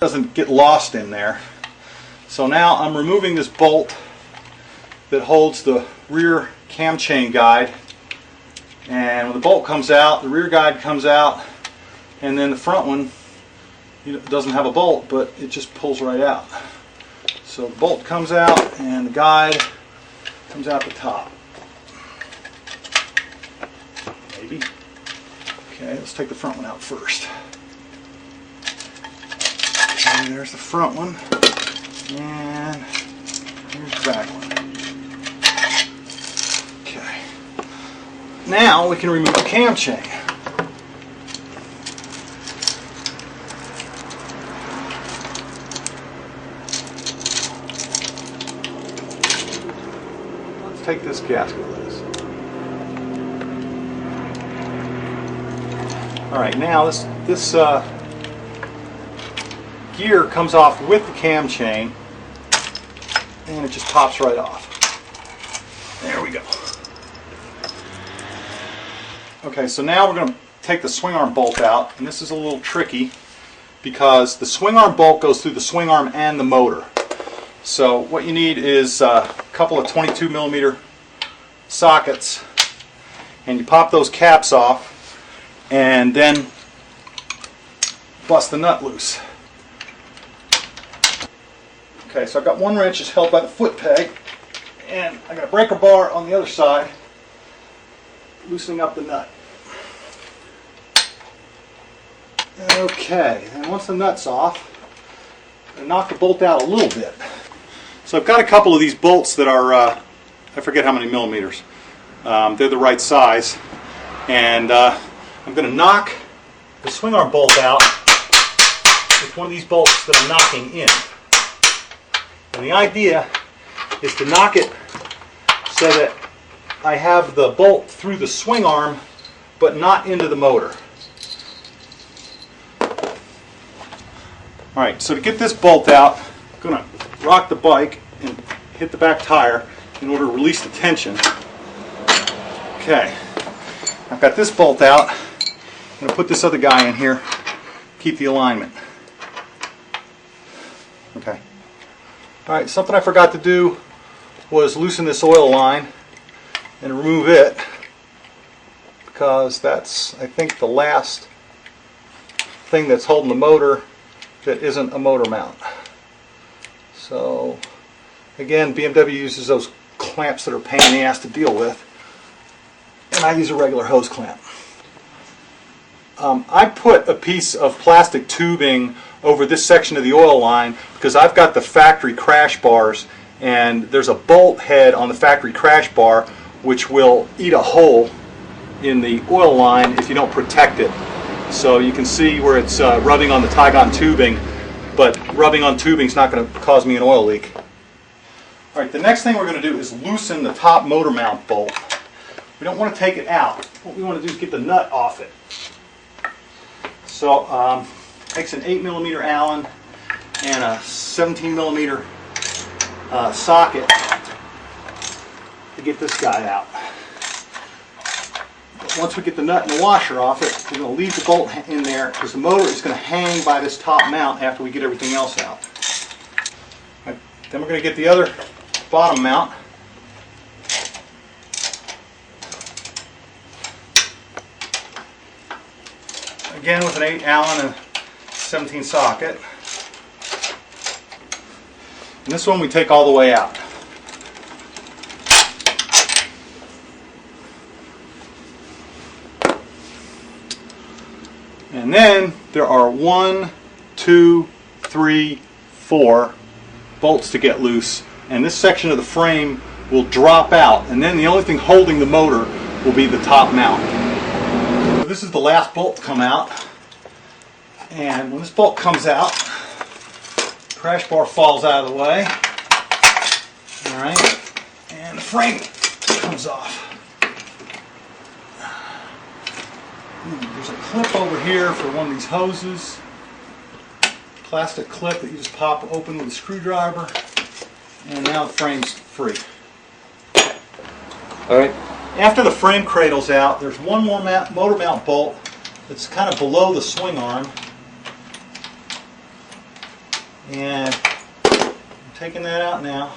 doesn't get lost in there. So now I'm removing this bolt that holds the rear cam chain guide, and when the bolt comes out, the rear guide comes out, and then the front one doesn't have a bolt, but it just pulls right out. So the bolt comes out and the guide comes out the top. Maybe. Okay, let's take the front one out first. Okay, there's the front one, and here's the back one. Okay. Now we can remove the cam chain. Let's take this gasket loose. All right, now this gear comes off with the cam chain, and it just pops right off. There we go. Okay, so now we're going to take the swing arm bolt out, and this is a little tricky because the swing arm bolt goes through the swing arm and the motor. So what you need is a couple of 22 millimeter sockets, and you pop those caps off and then bust the nut loose. Okay, so I've got one wrench is held by the foot peg, and I got a breaker bar on the other side loosening up the nut. Okay, and once the nut's off, I'm going to knock the bolt out a little bit. So I've got a couple of these bolts that are, I forget how many millimeters. They're the right size. And I'm going to knock the swing arm bolt out with one of these bolts that I'm knocking in. And the idea is to knock it so that I have the bolt through the swing arm but not into the motor. Alright, so to get this bolt out, I'm going to rock the bike and hit the back tire in order to release the tension. Okay, I've got this bolt out. I'm going to put this other guy in here, keep the alignment. Okay. Alright, something I forgot to do was loosen this oil line and remove it, because that's, I think, the last thing that's holding the motor that isn't a motor mount. So again, BMW uses those clamps that are a pain in the ass to deal with, and I use a regular hose clamp. I put a piece of plastic tubing over this section of the oil line because I've got the factory crash bars, and there's a bolt head on the factory crash bar which will eat a hole in the oil line if you don't protect it. So you can see where it's rubbing on the Tygon tubing, but rubbing on tubing is not going to cause me an oil leak. Alright, the next thing we're going to do is loosen the top motor mount bolt. We don't want to take it out. What we want to do is get the nut off it. So takes an 8 millimeter Allen and a 17 millimeter socket to get this guy out. But once we get the nut and the washer off it, we're going to leave the bolt in there because the motor is going to hang by this top mount after we get everything else out. Right, then we're going to get the other bottom mount. Again with an 8 Allen and 17 socket. And this one we take all the way out. And then there are 1, 2, 3, 4 bolts to get loose, and this section of the frame will drop out, and then the only thing holding the motor will be the top mount. So this is the last bolt to come out, and when this bolt comes out, the crash bar falls out of the way. Alright, and the frame comes off. There's a clip over here for one of these hoses. Plastic clip that you just pop open with a screwdriver, and now the frame's free. Alright, after the frame cradle's out, there's one more motor mount bolt that's kind of below the swing arm. And I'm taking that out now.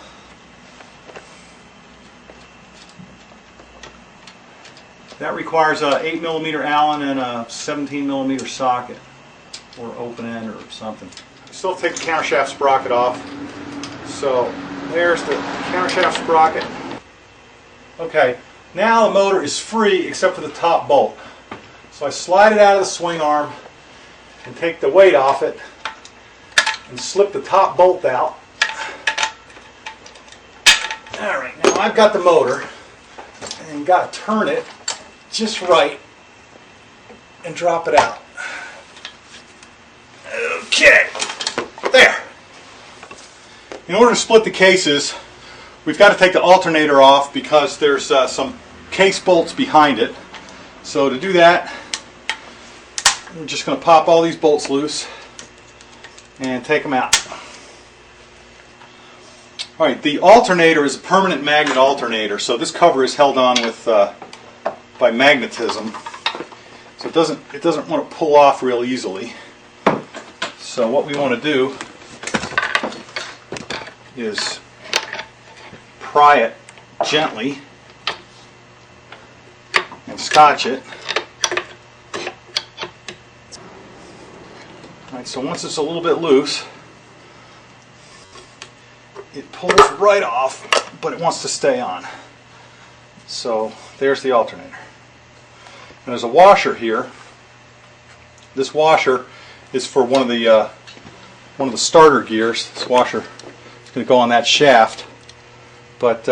That requires a 8mm Allen and a 17mm socket, or open end or something. Still take the countershaft sprocket off. So there's the countershaft sprocket. Okay, now the motor is free except for the top bolt. So I slide it out of the swing arm and take the weight off it and slip the top bolt out. Alright, now I've got the motor and got to turn it just right and drop it out. Okay, there. In order to split the cases, we've got to take the alternator off because there's some case bolts behind it. So to do that, we're just going to pop all these bolts loose and take them out. Alright, the alternator is a permanent magnet alternator, so this cover is held on with by magnetism, so it doesn't want to pull off real easily. So what we want to do is pry it gently and scotch it. Alright, so once it's a little bit loose, it pulls right off, but it wants to stay on. So there's the alternator. And there's a washer here. This washer is for one of the starter gears. This washer is going to go on that shaft, but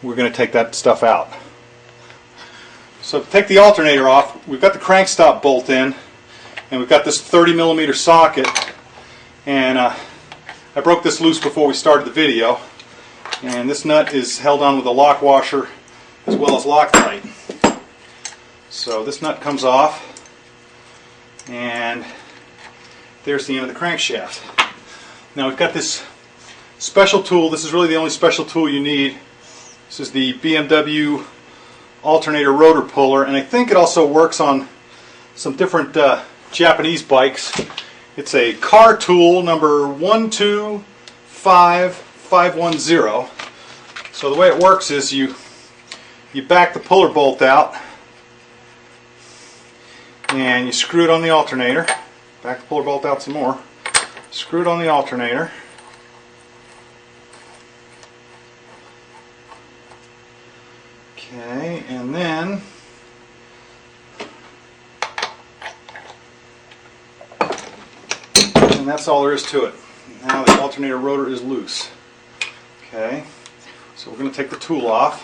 we're going to take that stuff out. So to take the alternator off, we've got the crank stop bolt in, and we've got this 30mm socket, and I broke this loose before we started the video, and this nut is held on with a lock washer as well as Loctite. So this nut comes off, and there's the end of the crankshaft. Now we've got this special tool. This is really the only special tool you need. This is the BMW alternator rotor puller, and I think it also works on some different Japanese bikes. It's a car tool number 125510. So the way it works is you back the puller bolt out and you screw it on the alternator. Back the puller bolt out some more. Screw it on the alternator. Okay, and then that's all there is to it. Now the alternator rotor is loose. Okay, so we're going to take the tool off.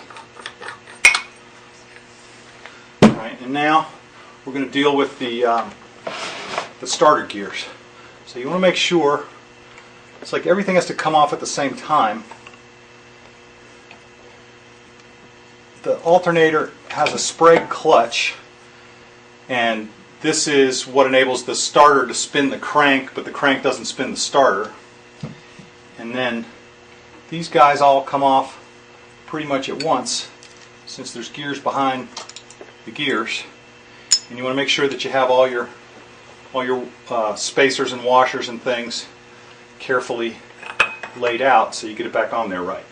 Alright, and now we're going to deal with the starter gears. So you want to make sure, it's like everything has to come off at the same time. The alternator has a Sprague clutch, and this is what enables the starter to spin the crank, but the crank doesn't spin the starter. And then these guys all come off pretty much at once, since there's gears behind the gears. And you want to make sure that you have all your spacers and washers and things carefully laid out so you get it back on there right.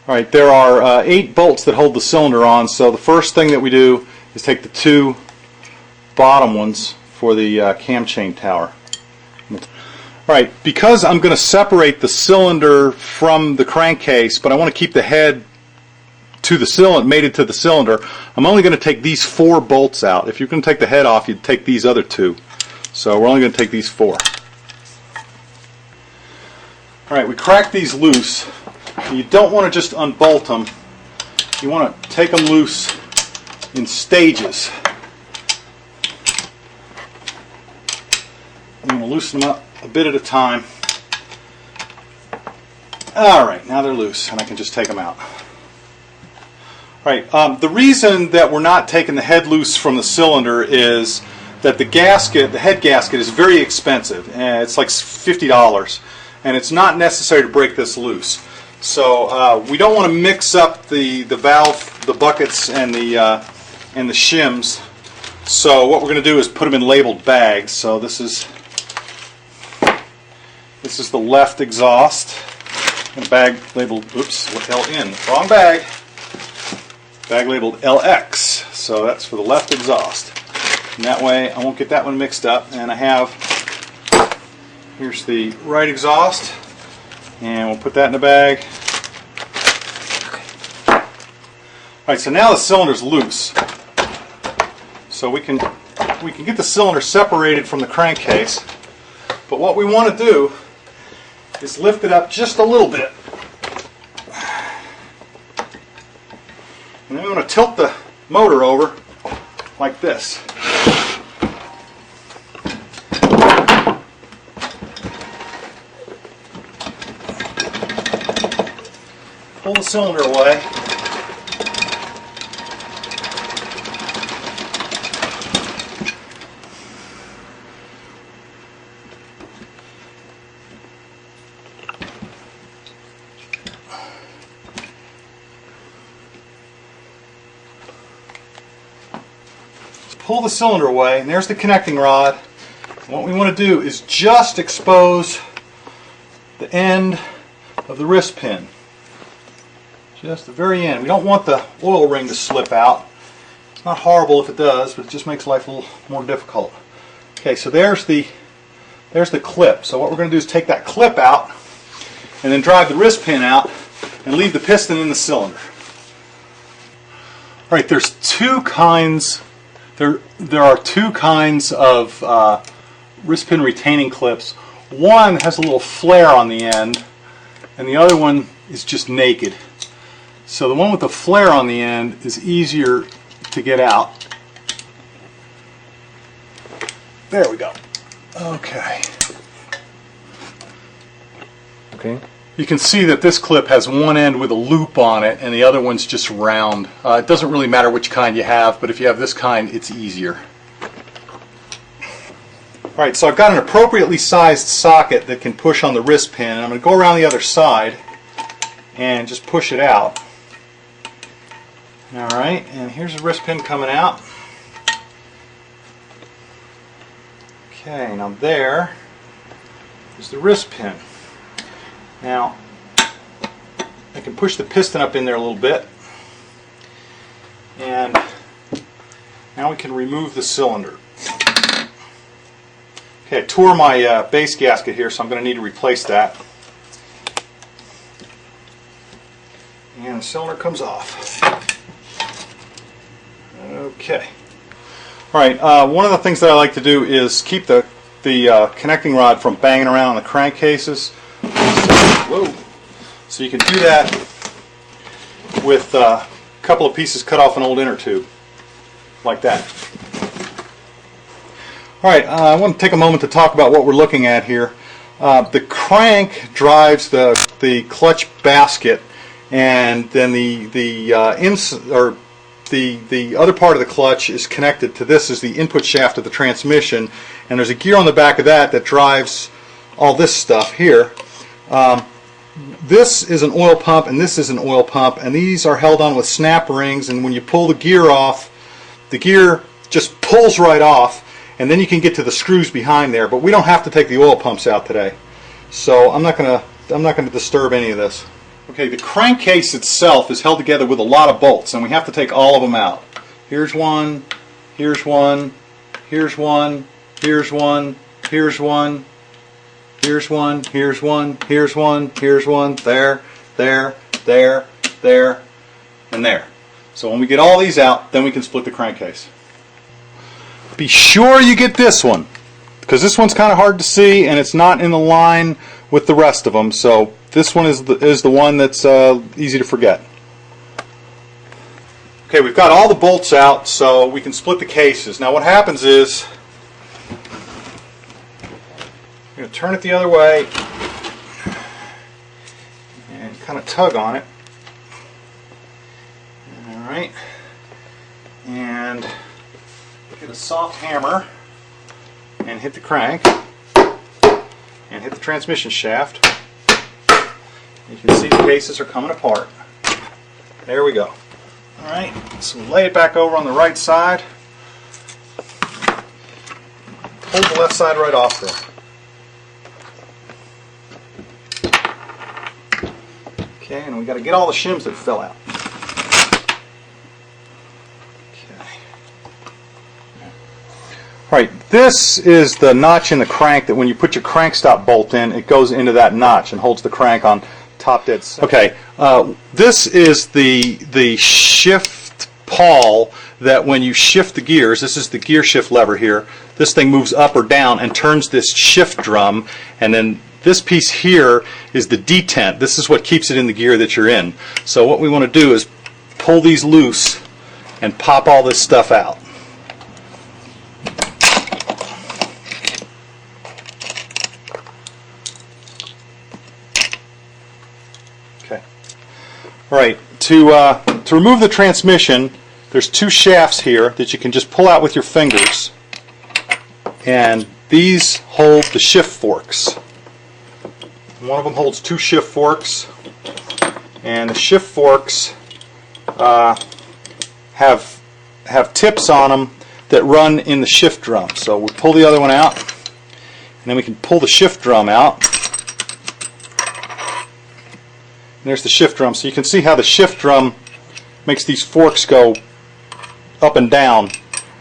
Alright, there are 8 bolts that hold the cylinder on, so the first thing that we do is take the 2 bottom ones for the cam chain tower. Alright, because I'm going to separate the cylinder from the crankcase, but I want to keep the head to the cylinder, mated to the cylinder, I'm only going to take these 4 bolts out. If you're going to take the head off, you'd take these other 2. So we're only going to take these 4. Alright, we crack these loose. You don't want to just unbolt them. You want to take them loose in stages. You want to loosen them up a bit at a time. Alright, now they're loose and I can just take them out. Right, the reason that we're not taking the head loose from the cylinder is that the gasket, the head gasket, is very expensive. It's like $50, and it's not necessary to break this loose. So we don't want to mix up the valve, the buckets, and the shims. So what we're going to do is put them in labeled bags. So this is This is the left exhaust. And a bag labeled, oops, LN, wrong bag. Bag labeled LX, so that's for the left exhaust. And that way I won't get that one mixed up. And I have, here's the right exhaust, and we'll put that in the bag. Alright, so now the cylinder's loose. So we can get the cylinder separated from the crankcase. But what we want to do is lift it up just a little bit. And then we want to tilt the motor over like this. Pull the cylinder away. Pull the cylinder away, and there's the connecting rod. And what we want to do is just expose the end of the wrist pin. Just the very end. We don't want the oil ring to slip out. It's not horrible if it does, but it just makes life a little more difficult. Okay, so there's the clip. So what we're going to do is take that clip out and then drive the wrist pin out and leave the piston in the cylinder. All right, there's two kinds. There are two kinds of wrist pin retaining clips. One has a little flare on the end, and the other one is just naked. So the one with the flare on the end is easier to get out. There we go. Okay. Okay. You can see that this clip has one end with a loop on it and the other one's just round. It doesn't really matter which kind you have, but if you have this kind, it's easier. Alright, so I've got an appropriately sized socket that can push on the wrist pin, and I'm going to go around the other side and just push it out. Alright, and here's the wrist pin coming out. Okay, now there is the wrist pin. Now, I can push the piston up in there a little bit, and now we can remove the cylinder. Okay, I tore my base gasket here, so I'm going to need to replace that. And the cylinder comes off. Okay. Alright, one of the things that I like to do is keep the connecting rod from banging around on the crankcases. Whoa. So you can do that with a couple of pieces cut off an old inner tube, like that. Alright, I want to take a moment to talk about what we're looking at here. The crank drives the clutch basket, and then the other part of the clutch is connected to this is the input shaft of the transmission, and there's a gear on the back of that drives all this stuff here. This is an oil pump and this is an oil pump, and these are held on with snap rings, and when you pull the gear off, the gear just pulls right off, and then you can get to the screws behind there. But we don't have to take the oil pumps out today, so I'm not going to disturb any of this. Okay, the crankcase itself is held together with a lot of bolts, and we have to take all of them out. Here's one, here's one, here's one, here's one, here's one, here's one, here's one, here's one, here's one, there, there, there, there, and there. So when we get all these out, then we can split the crankcase. Be sure you get this one, because this one's kind of hard to see and it's not in the line with the rest of them. So this one is the one that's easy to forget. Okay, we've got all the bolts out, so we can split the cases. Now what happens is, I'm going to turn it the other way and kind of tug on it. Alright, and get a soft hammer and hit the crank and hit the transmission shaft. You can see the cases are coming apart. There we go. Alright, so lay it back over on the right side. Pull the left side right off there. Okay, and we got to get all the shims that fell out. All right, this is the notch in the crank that when you put your crank stop bolt in, it goes into that notch and holds the crank on top dead center. Okay, this is the shift pawl that when you shift the gears, this is the gear shift lever here, this thing moves up or down and turns this shift drum, and then this piece here is the detent. This is what keeps it in the gear that you're in. So what we want to do is pull these loose and pop all this stuff out. Okay. All right. To remove the transmission, there's two shafts here that you can just pull out with your fingers, and these hold the shift forks. One of them holds two shift forks, and the shift forks have tips on them that run in the shift drum. So we pull the other one out, and then we can pull the shift drum out. And there's the shift drum. So you can see how the shift drum makes these forks go up and down,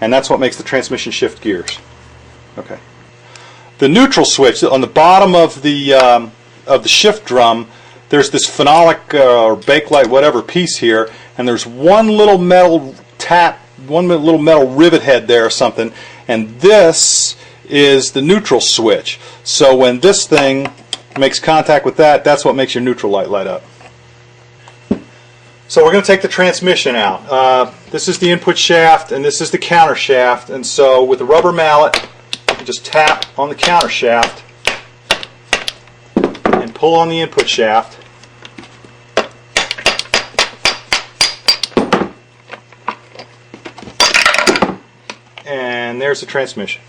and that's what makes the transmission shift gears. Okay. The neutral switch on the bottom of the shift drum, there's this phenolic or Bakelite whatever piece here, and there's one little metal little metal rivet head there or something, and this is the neutral switch. So when this thing makes contact with that, that's what makes your neutral light light up. So we're going to take the transmission out. This is the input shaft and this is the counter shaft, and so with a rubber mallet you can just tap on the counter shaft and pull on the input shaft. And there's the transmission.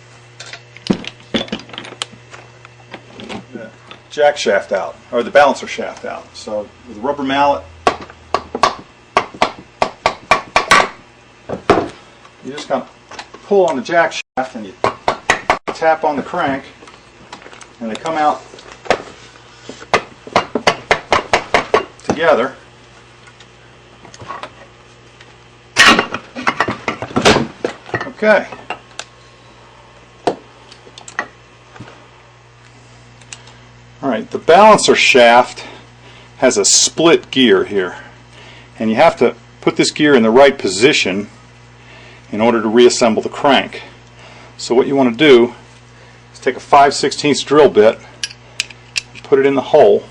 The jack shaft out, or the balancer shaft out. So with a rubber mallet, you just kind of pull on the jack shaft and you tap on the crank, and they come out together. Okay. Alright, the balancer shaft has a split gear here, and you have to put this gear in the right position in order to reassemble the crank. So what you want to do is take a 5/16 drill bit and put it in the hole.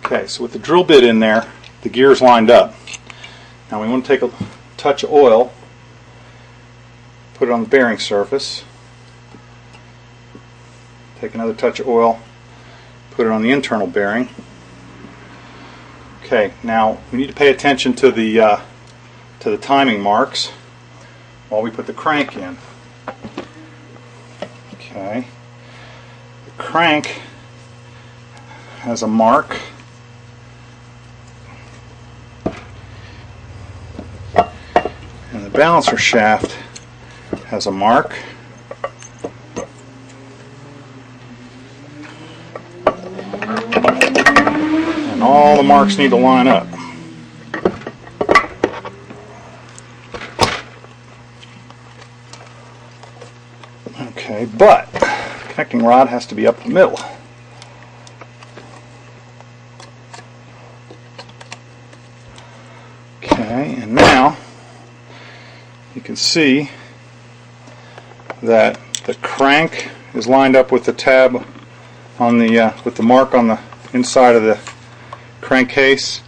Okay, so with the drill bit in there, the gear is lined up. Now we want to take a touch of oil, put it on the bearing surface, take another touch of oil, put it on the internal bearing. Okay, now we need to pay attention to the timing marks while we put the crank in. Okay, the crank has a mark. And the balancer shaft has a mark. And all the marks need to line up. Okay, but the connecting rod has to be up the middle. Okay, and now you can see that the crank is lined up with the tab on the with the mark on the inside of the crankcase,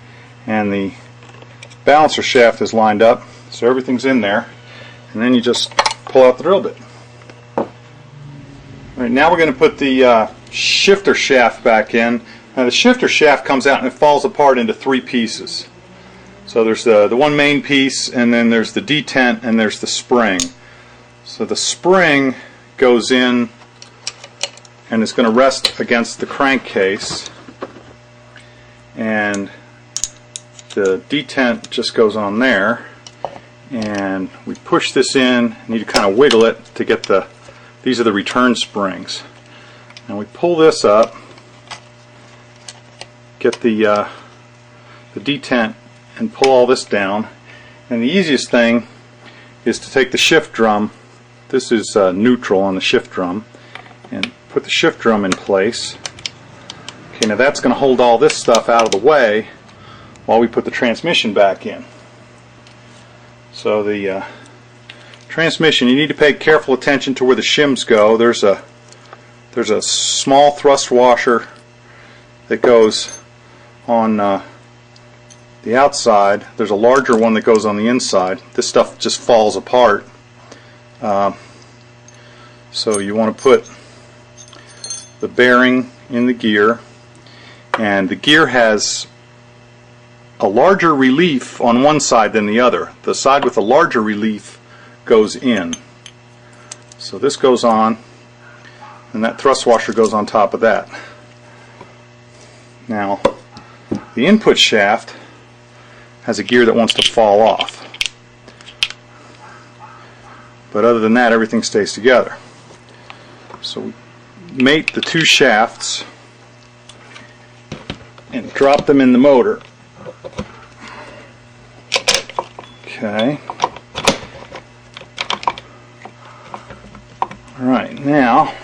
and the balancer shaft is lined up, so everything's in there, and then you just pull out the drill bit. Alright, now we're going to put the shifter shaft back in. Now the shifter shaft comes out and it falls apart into three pieces. So there's the one main piece, and then there's the detent, and there's the spring. So the spring goes in and it's going to rest against the crankcase, and the detent just goes on there, and we push this in. You need to kind of wiggle it to get the These are the return springs. And we pull this up, get the detent, and pull all this down. And the easiest thing is to take the shift drum. This is neutral on the shift drum, and put the shift drum in place. Okay, now that's going to hold all this stuff out of the way while we put the transmission back in. So the transmission, you need to pay careful attention to where the shims go. There's a small thrust washer that goes on the outside. There's a larger one that goes on the inside. This stuff just falls apart. So you want to put the bearing in the gear, and the gear has a larger relief on one side than the other. The side with the larger relief goes in. So this goes on, and that thrust washer goes on top of that. Now, the input shaft has a gear that wants to fall off. But other than that, everything stays together. So we mate the two shafts and drop them in the motor. Okay. Alright, now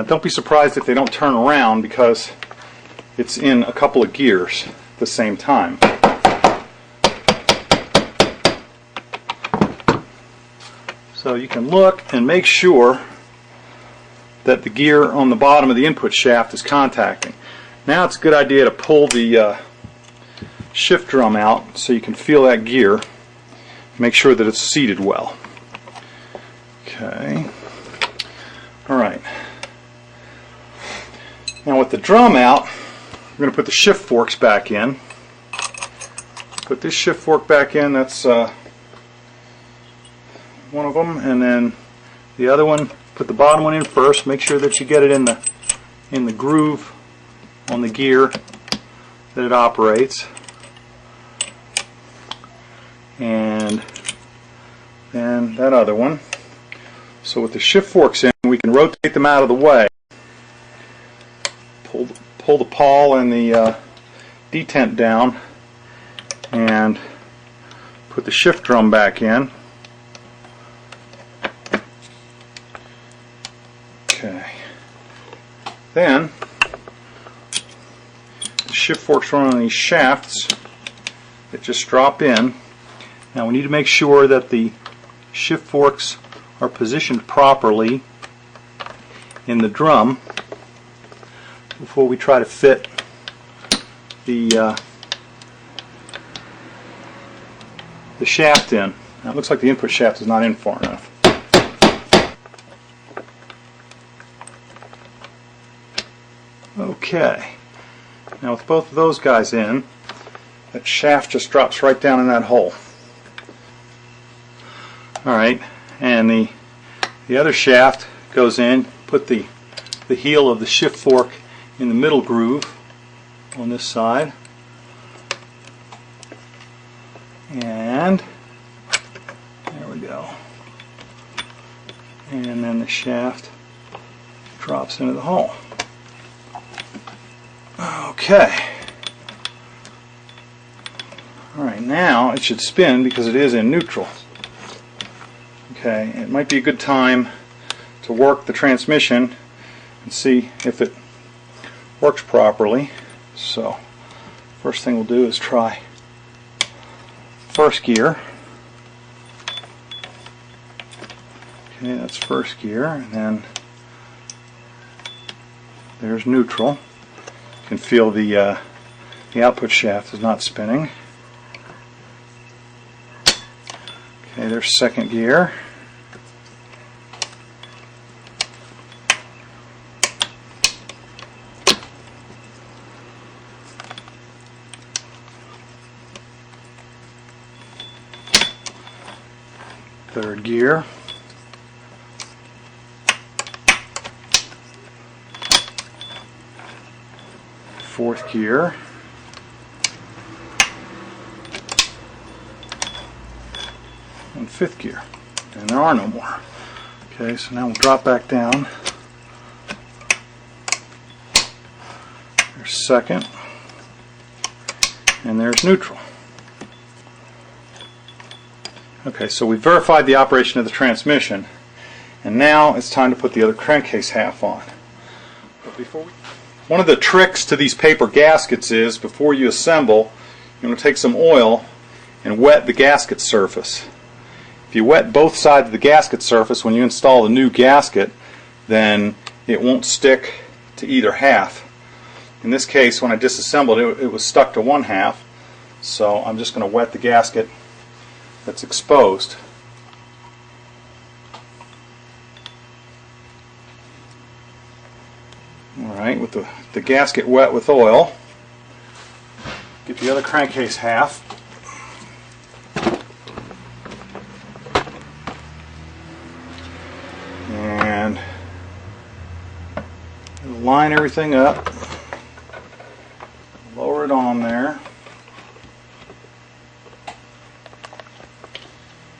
don't be surprised if they don't turn around, because it's in a couple of gears at the same time. So you can look and make sure that the gear on the bottom of the input shaft is contacting. Now it's a good idea to pull the shift drum out so you can feel that gear. Make sure that it's seated well. Okay. Alright. Now with the drum out, we're going to put the shift forks back in. Put this shift fork back in, that's one of them, and then the other one, put the bottom one in first. Make sure that you get it in the groove on the gear that it operates. And then that other one. So with the shift forks in, we can rotate them out of the way. Pull the pawl and the detent down, and put the shift drum back in. Okay. Then the shift forks run on these shafts that just drop in. Now we need to make sure that the shift forks are positioned properly in the drum before we try to fit the shaft in. Now it looks like the input shaft is not in far enough. Okay, now with both of those guys in, that shaft just drops right down in that hole. Alright, and the other shaft goes in. Put the heel of the shift fork in the middle groove on this side, and there we go, and then the shaft drops into the hole. Okay. Alright, now it should spin because it is in neutral. Okay, it might be a good time to work the transmission and see if it works properly. So, first thing we'll do is try first gear. Okay, that's first gear, and then there's neutral. You can feel the output shaft is not spinning. Okay, there's second gear. Third gear. Fourth gear. in fifth gear, and there are no more. Okay, so now we'll drop back down. There's second, and there's neutral. Okay, so we verified the operation of the transmission, and now it's time to put the other crankcase half on. But one of the tricks to these paper gaskets is, before you assemble, you're going to take some oil and wet the gasket surface. If you wet both sides of the gasket surface when you install the new gasket, then it won't stick to either half. In this case, when I disassembled it, it was stuck to one half, so I'm just going to wet the gasket that's exposed. Alright, with the gasket wet with oil, get the other crankcase half. And line everything up, lower it on there.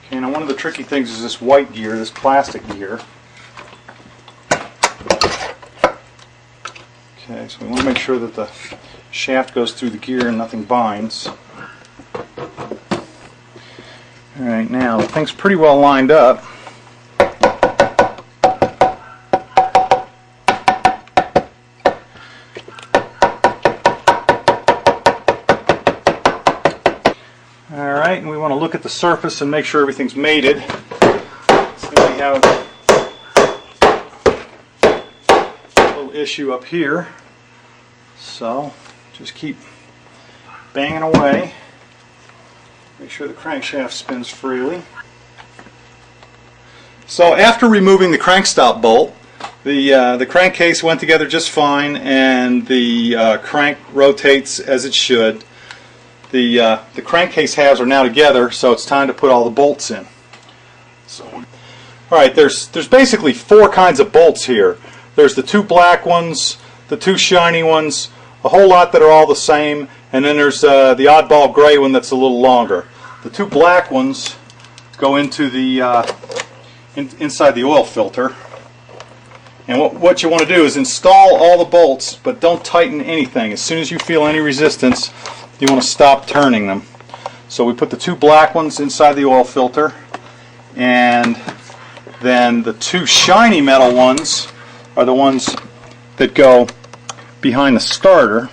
Okay, now one of the tricky things is this white gear, this plastic gear. Okay, so we want to make sure that the shaft goes through the gear and nothing binds. Alright, now the thing's pretty well lined up. Alright, and we want to look at the surface and make sure everything's mated. So we have a little issue up here. So just keep banging away. Make sure the crankshaft spins freely. So after removing the crankstop bolt, the crankcase went together just fine, and the crank rotates as it should. The crankcase halves are now together, so it's time to put all the bolts in. So, all right, there's basically four kinds of bolts here. There's the two black ones, the two shiny ones, a whole lot that are all the same, and then there's the oddball gray one that's a little longer. The two black ones go into the inside the oil filter, and what you want to do is install all the bolts, but don't tighten anything. As soon as you feel any resistance, you want to stop turning them. So we put the two black ones inside the oil filter, and then the two shiny metal ones are the ones that go behind the starter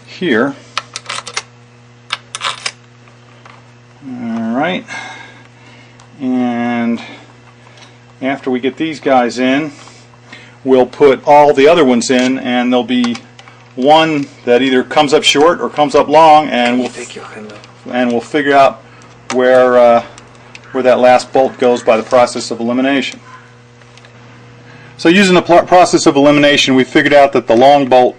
here. Alright, and after we get these guys in, we'll put all the other ones in, and there'll be one that either comes up short or comes up long, and we'll figure out where that last bolt goes by the process of elimination. So using the process of elimination, we figured out that the long bolt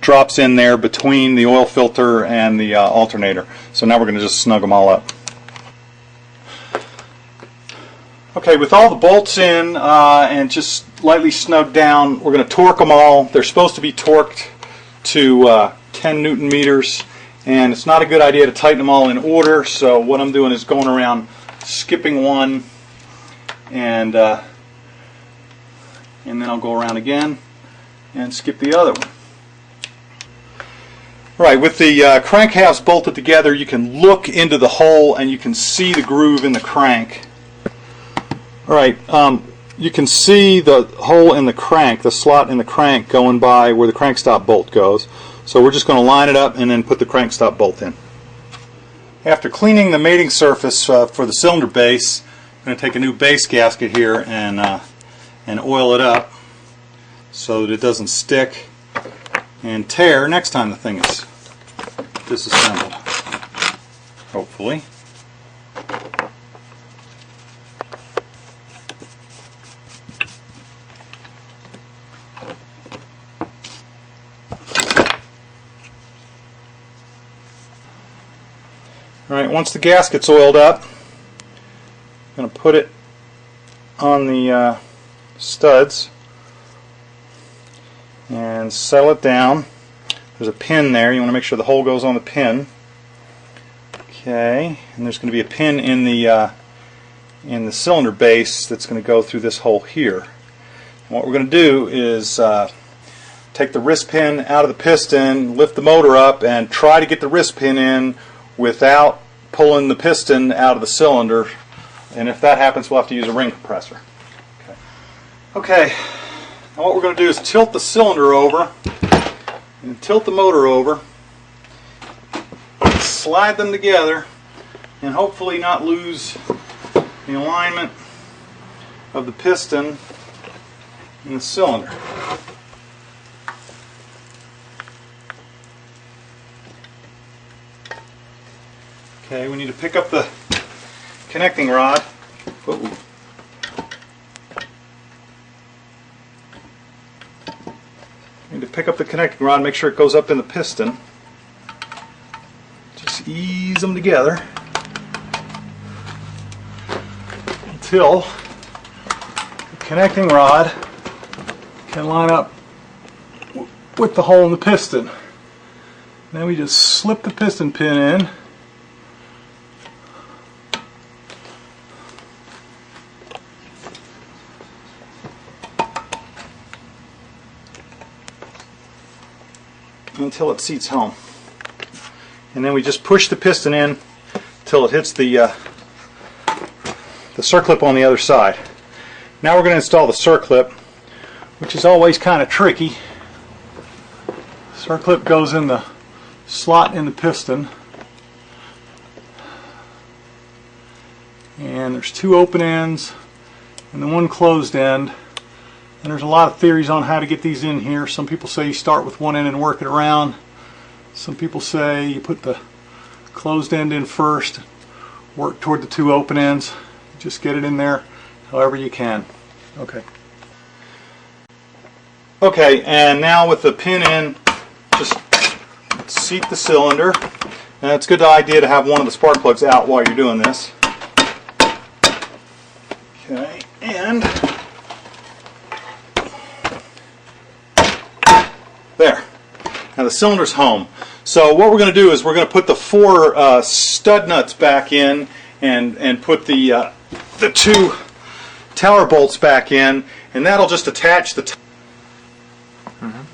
drops in there between the oil filter and the alternator. So now we're going to just snug them all up. Okay, with all the bolts in and just lightly snugged down, we're going to torque them all. They're supposed to be torqued to 10 Newton meters, and it's not a good idea to tighten them all in order, so what I'm doing is going around skipping one, and then I'll go around again and skip the other one. Right, with the crank halves bolted together, you can look into the hole and you can see the groove in the crank. Alright, you can see the hole in the crank, the slot in the crank going by where the crankstop bolt goes. So we're just going to line it up and then put the crankstop bolt in. After cleaning the mating surface for the cylinder base, I'm going to take a new base gasket here and oil it up so that it doesn't stick and tear next time the thing is disassembled, hopefully. Alright, once the gasket's oiled up, I'm going to put it on the studs and settle it down. There's a pin there. You want to make sure the hole goes on the pin. Okay, and there's going to be a pin in the cylinder base that's going to go through this hole here. And what we're going to do is take the wrist pin out of the piston, lift the motor up, and try to get the wrist pin in without pulling the piston out of the cylinder. And if that happens, we'll have to use a ring compressor. Okay, now what we're going to do is tilt the cylinder over and tilt the motor over, slide them together, and hopefully not lose the alignment of the piston in the cylinder. Okay, we need to pick up the connecting rod. Ooh. We need to pick up the connecting rod and make sure it goes up in the piston. Just ease them together until the connecting rod can line up with the hole in the piston. Then we just slip the piston pin in. Until it seats home, and then we just push the piston in till it hits the circlip on the other side. Now we're going to install the circlip, which is always kind of tricky. Circlip goes in the slot in the piston, and there's two open ends and the one closed end. And there's a lot of theories on how to get these in here. Some people say you start with one end and work it around. Some people say you put the closed end in first, work toward the two open ends. Just get it in there however you can. Okay. Okay, and now with the pin in, just seat the cylinder. And it's a good idea to have one of the spark plugs out while you're doing this. Okay, and there. Now the cylinder's home. So what we're going to do is we're going to put the four stud nuts back in and put the two tower bolts back in, and that'll just attach the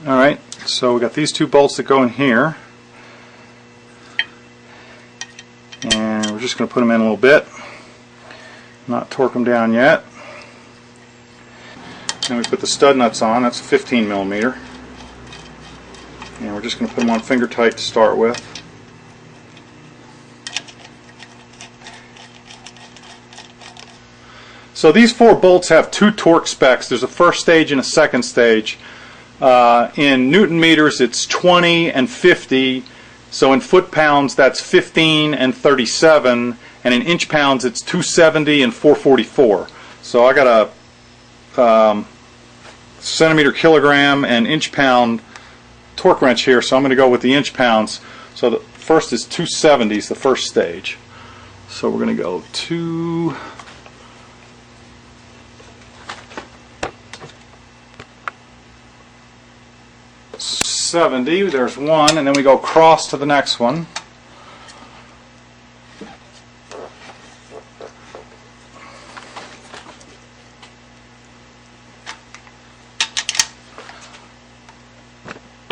Alright, so we got these two bolts that go in here, and we're just going to put them in a little bit, not torque them down yet. Then we put the stud nuts on. That's a 15 millimeter. And we're just going to put them on finger tight to start with. So these four bolts have two torque specs. There's a first stage and a second stage. In Newton meters it's 20 and 50. So in foot pounds that's 15 and 37. And in inch pounds it's 270 and 444. So I got a centimeter kilogram and inch pound torque wrench here, so I'm going to go with the inch pounds. So the first is 270 is the first stage. So we're going to go 270. There's one, and then we go across to the next one.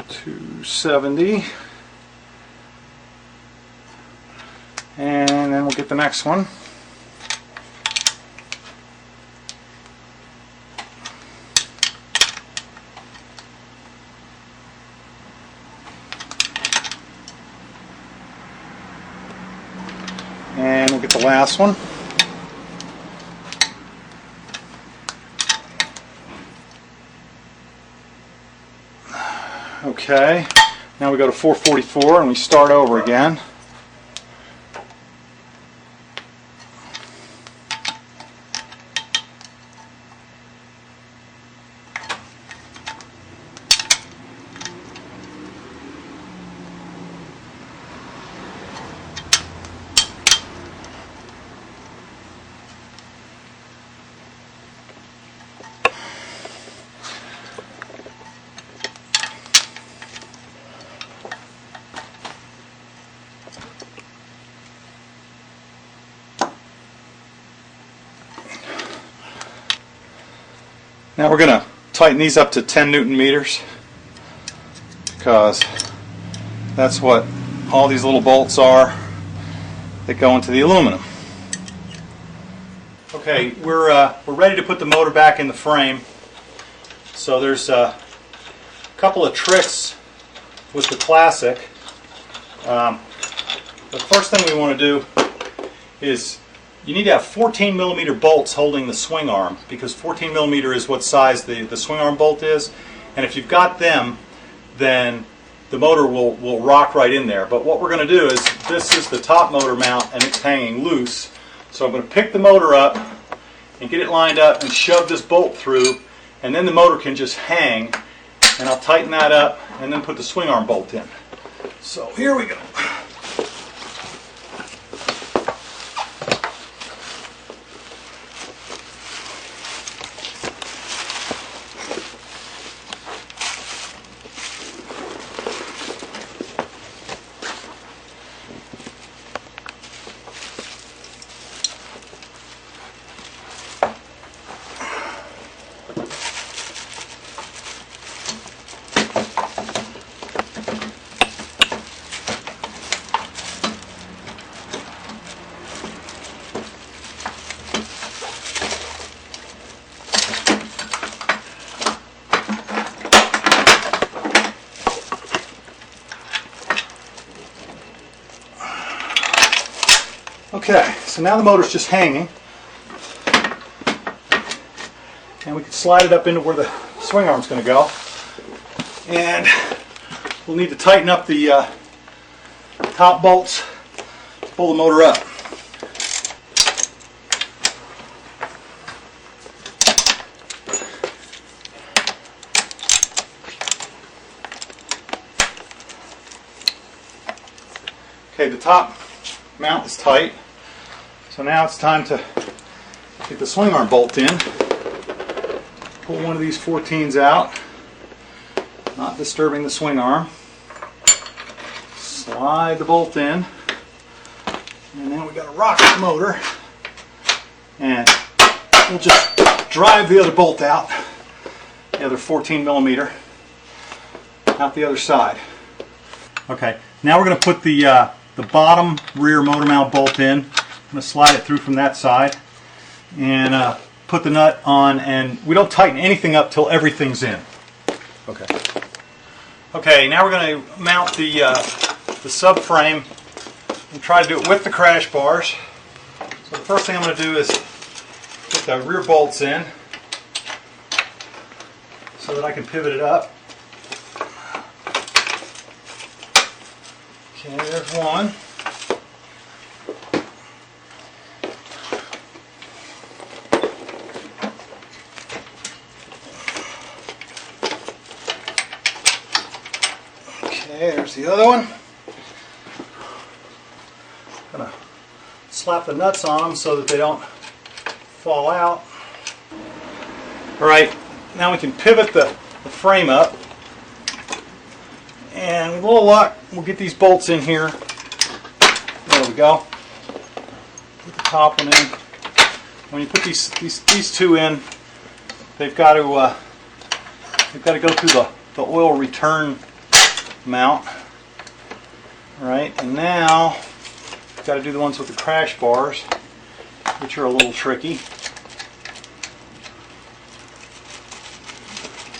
$270, and then we'll get the next one. And we'll get the last one. Okay, now we go to 444 and we start over again. Now we're going to tighten these up to 10 Newton meters, because that's what all these little bolts are that go into the aluminum. Okay, we're ready to put the motor back in the frame. So there's a couple of tricks with the Classic. The first thing we want to do is you need to have 14 millimeter bolts holding the swing arm, because 14 millimeter is what size the swing arm bolt is, and if you've got them, then the motor will rock right in there. But what we're going to do is, this is the top motor mount and it's hanging loose, so I'm going to pick the motor up and get it lined up and shove this bolt through, and then the motor can just hang, and I'll tighten that up and then put the swing arm bolt in. So here we go. Okay, so now the motor's just hanging, and we can slide it up into where the swing arm's going to go, and we'll need to tighten up the top bolts to pull the motor up. Okay, the top mount is tight. So now it's time to get the swing arm bolt in. Pull one of these 14s out, not disturbing the swing arm. Slide the bolt in, and then we got to rock the motor, and we'll just drive the other bolt out, the other 14 millimeter, out the other side. Okay, now we're going to put the bottom rear motor mount bolt in. I'm going to slide it through from that side and put the nut on, and we don't tighten anything up till everything's in. Okay. Okay, now we're going to mount the subframe and try to do it with the crash bars. So the first thing I'm going to do is put the rear bolts in so that I can pivot it up. Okay, there's one. Okay, there's the other one. I'm going to slap the nuts on them so that they don't fall out. Alright, now we can pivot the frame up. And with a little luck, we'll get these bolts in here. There we go. Put the top one in. When you put these two in, they've got to go through the oil return mount. All right, and now we've got to do the ones with the crash bars, which are a little tricky.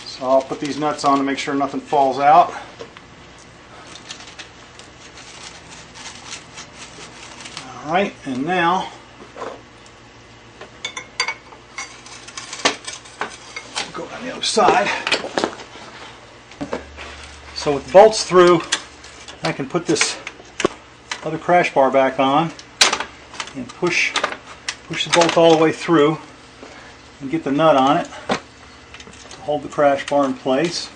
So I'll put these nuts on to make sure nothing falls out. All right, and now go on the other side. So with the bolts through, I can put this other crash bar back on and push the bolt all the way through and get the nut on it to hold the crash bar in place.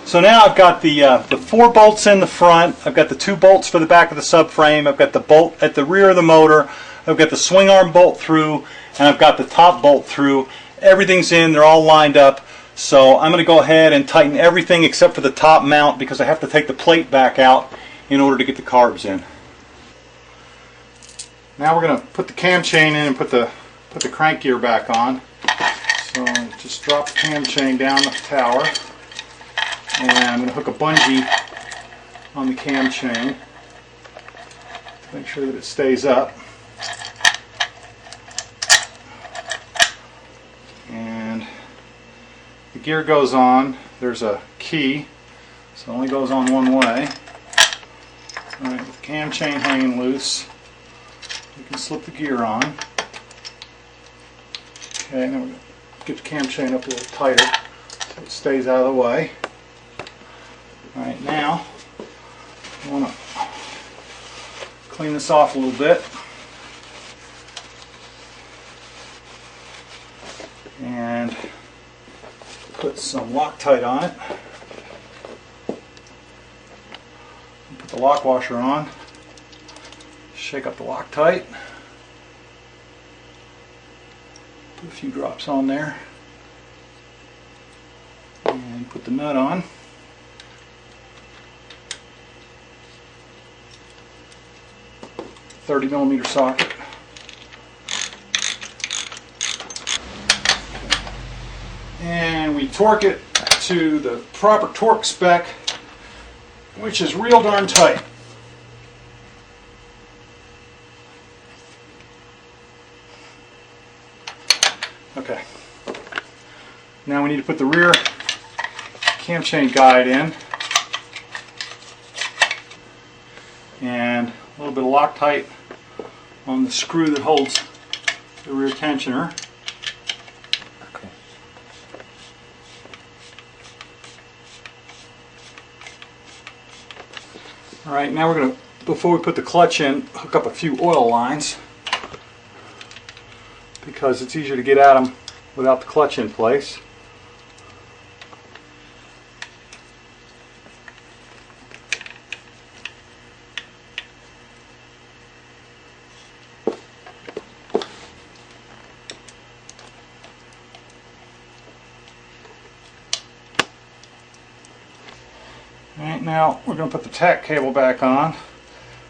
So now I've got the 4 bolts in the front, I've got the 2 bolts for the back of the subframe, I've got the bolt at the rear of the motor, I've got the swing arm bolt through, and I've got the top bolt through. Everything's in, they're all lined up. So I'm going to go ahead and tighten everything except for the top mount, because I have to take the plate back out in order to get the carbs in. Now we're going to put the cam chain in and put the crank gear back on. So just drop the cam chain down the tower, and I'm going to hook a bungee on the cam chain to make sure that it stays up. And the gear goes on. There's a key, so it only goes on one way. Alright, with the cam chain hanging loose, you can slip the gear on. Okay, now we're going to get the cam chain up a little tighter so it stays out of the way. Alright, now I want to clean this off a little bit. And put some Loctite on it. Put the lock washer on. Shake up the Loctite. Put a few drops on there. And put the nut on. .30mm socket. And we torque it to the proper torque spec, which is real darn tight. Okay. Now we need to put the rear cam chain guide in, and a little bit of Loctite on the screw that holds the rear tensioner. Alright, now we're going to, before we put the clutch in, hook up a few oil lines, because it's easier to get at them without the clutch in place. Alright, now we're going to put the tack cable back on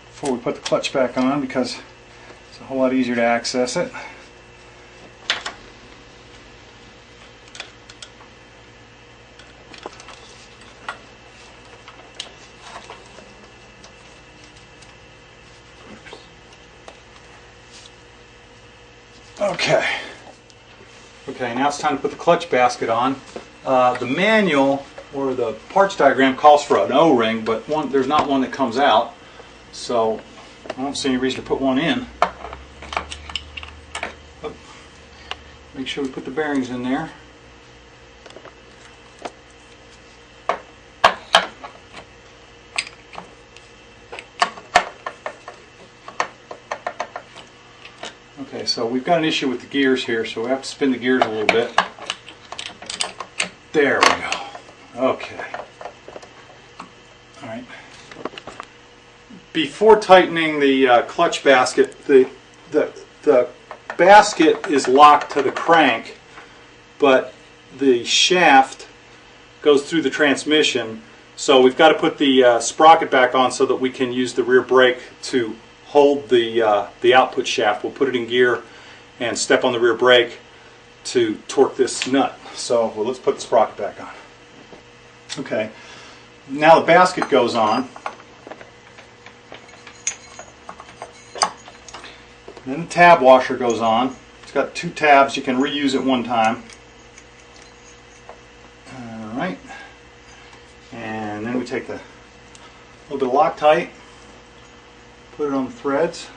before we put the clutch back on, because it's a whole lot easier to access it. Okay, now it's time to put the clutch basket on. The manual or the parts diagram calls for an O-ring, but there's not one that comes out, so I don't see any reason to put one in. But make sure we put the bearings in there. Okay, so we've got an issue with the gears here, so we have to spin the gears a little bit. There we go. Okay. Alright. Before tightening the clutch basket, the basket is locked to the crank, but the shaft goes through the transmission, so we've got to put the sprocket back on so that we can use the rear brake to hold the output shaft. We'll put it in gear and step on the rear brake to torque this nut. So let's put the sprocket back on. Okay, now the basket goes on. Then the tab washer goes on. It's got 2 tabs, you can reuse it one time. Alright, and then we take a little bit of Loctite, put it on the threads.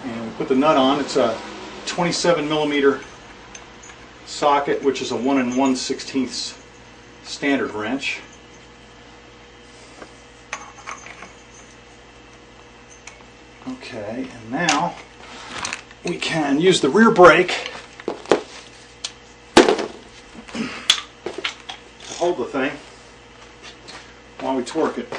And we put the nut on. It's a 27mm socket, which is a 1 1/16 standard wrench. Okay, and now we can use the rear brake to hold the thing while we torque it.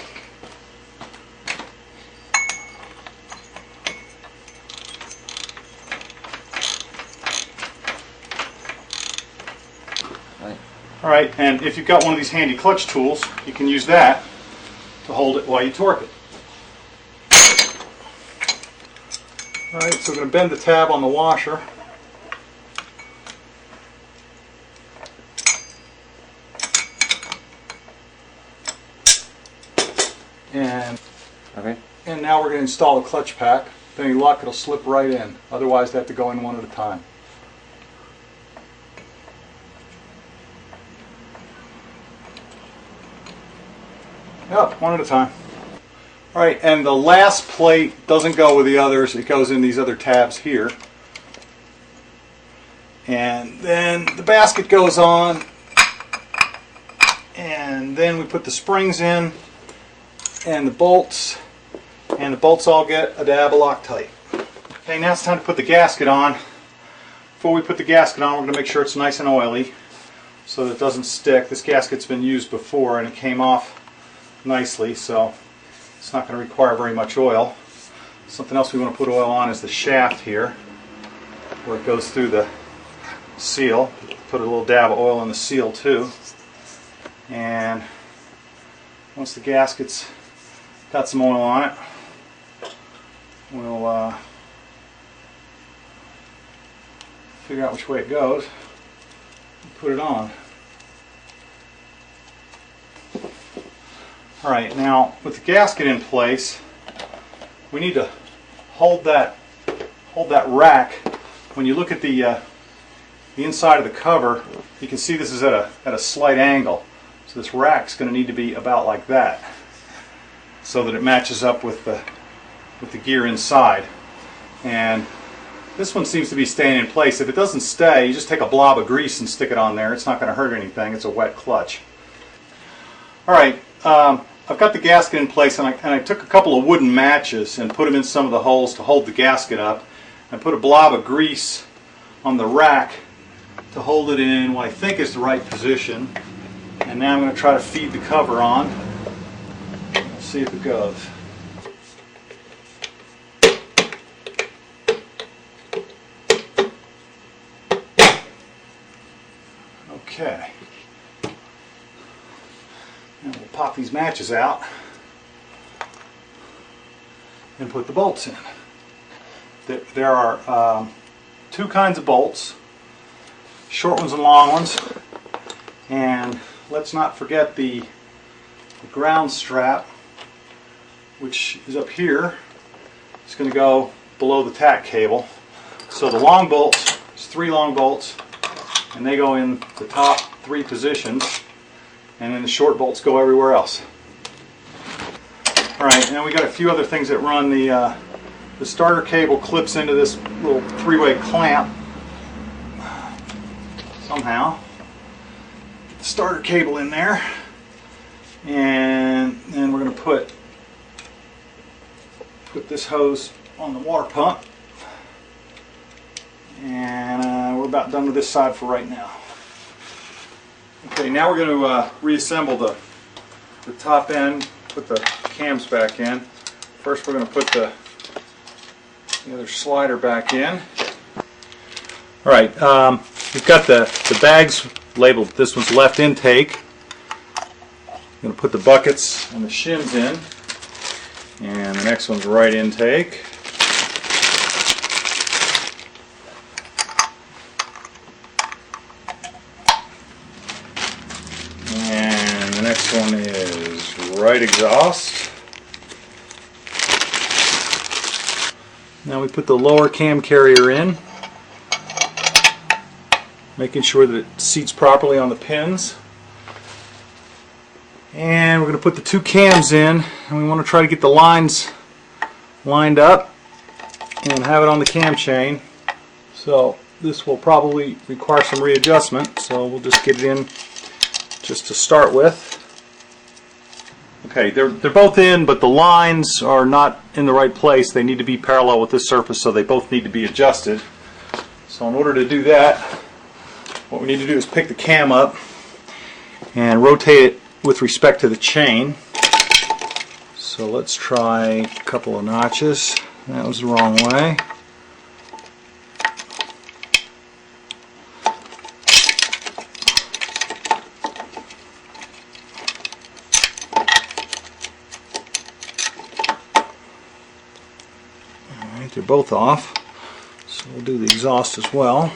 Alright, and if you've got one of these handy clutch tools, you can use that to hold it while you torque it. Alright, so we're going to bend the tab on the washer. And now we're going to install a clutch pack. With any luck, it'll slip right in. Otherwise, they have to go in one at a time. Yep, one at a time. Alright, and the last plate doesn't go with the others. It goes in these other tabs here. And then the basket goes on. And then we put the springs in and the bolts. And the bolts all get a dab of Loctite. Okay, now it's time to put the gasket on. Before we put the gasket on, we're going to make sure it's nice and oily so that it doesn't stick. This gasket's been used before and it came off nicely, so it's not going to require very much oil. Something else we want to put oil on is the shaft here, where it goes through the seal. Put a little dab of oil in the seal too. And once the gasket's got some oil on it, we'll figure out which way it goes and put it on. Alright, now with the gasket in place, we need to hold that rack. When you look at the inside of the cover, you can see this is at a slight angle. So this rack's going to need to be about like that, so that it matches up with the gear inside. And this one seems to be staying in place. If it doesn't stay, you just take a blob of grease and stick it on there. It's not going to hurt anything. It's a wet clutch. Alright, I've got the gasket in place, and I took a couple of wooden matches and put them in some of the holes to hold the gasket up, and put a blob of grease on the rack to hold it in what I think is the right position. And now I'm going to try to feed the cover on. Let's see if it goes. Okay. And we'll pop these matches out and put the bolts in. There are two kinds of bolts, short ones and long ones. And let's not forget the ground strap, which is up here. It's going to go below the tack cable. So the long bolts, there's 3 long bolts, and they go in the top 3 positions, and then the short bolts go everywhere else. Alright, and then we got a few other things that run. The starter cable clips into this little 3-way clamp somehow. Get the starter cable in there, and then we're going to put this hose on the water pump, and we're about done with this side for right now. Okay, now we're going to reassemble the top end, put the cams back in. First we're going to put the other slider back in. Alright, we've got the bags labeled. This one's left intake. I'm going to put the buckets and the shims in. And the next one's right intake. And the next one is right exhaust. Now we put the lower cam carrier in, making sure that it seats properly on the pins. And we're going to put the 2 cams in, and we want to try to get the lines lined up and have it on the cam chain. So this will probably require some readjustment, so we'll just get it in just to start with. Okay, they're both in, but the lines are not in the right place. They need to be parallel with this surface, so they both need to be adjusted. So in order to do that, what we need to do is pick the cam up and rotate it with respect to the chain. So let's try a couple of notches. That was the wrong way. they're both off. So we'll do the exhaust as well.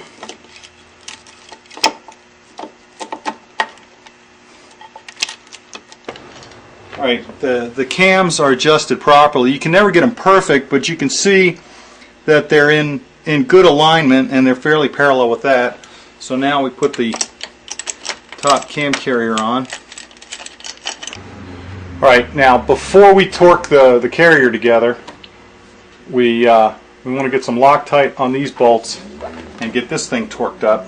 Alright, the cams are adjusted properly. You can never get them perfect, but you can see that they're in good alignment and they're fairly parallel with that. So now we put the top cam carrier on. Alright, now before we torque the carrier together, we want to get some Loctite on these bolts and get this thing torqued up,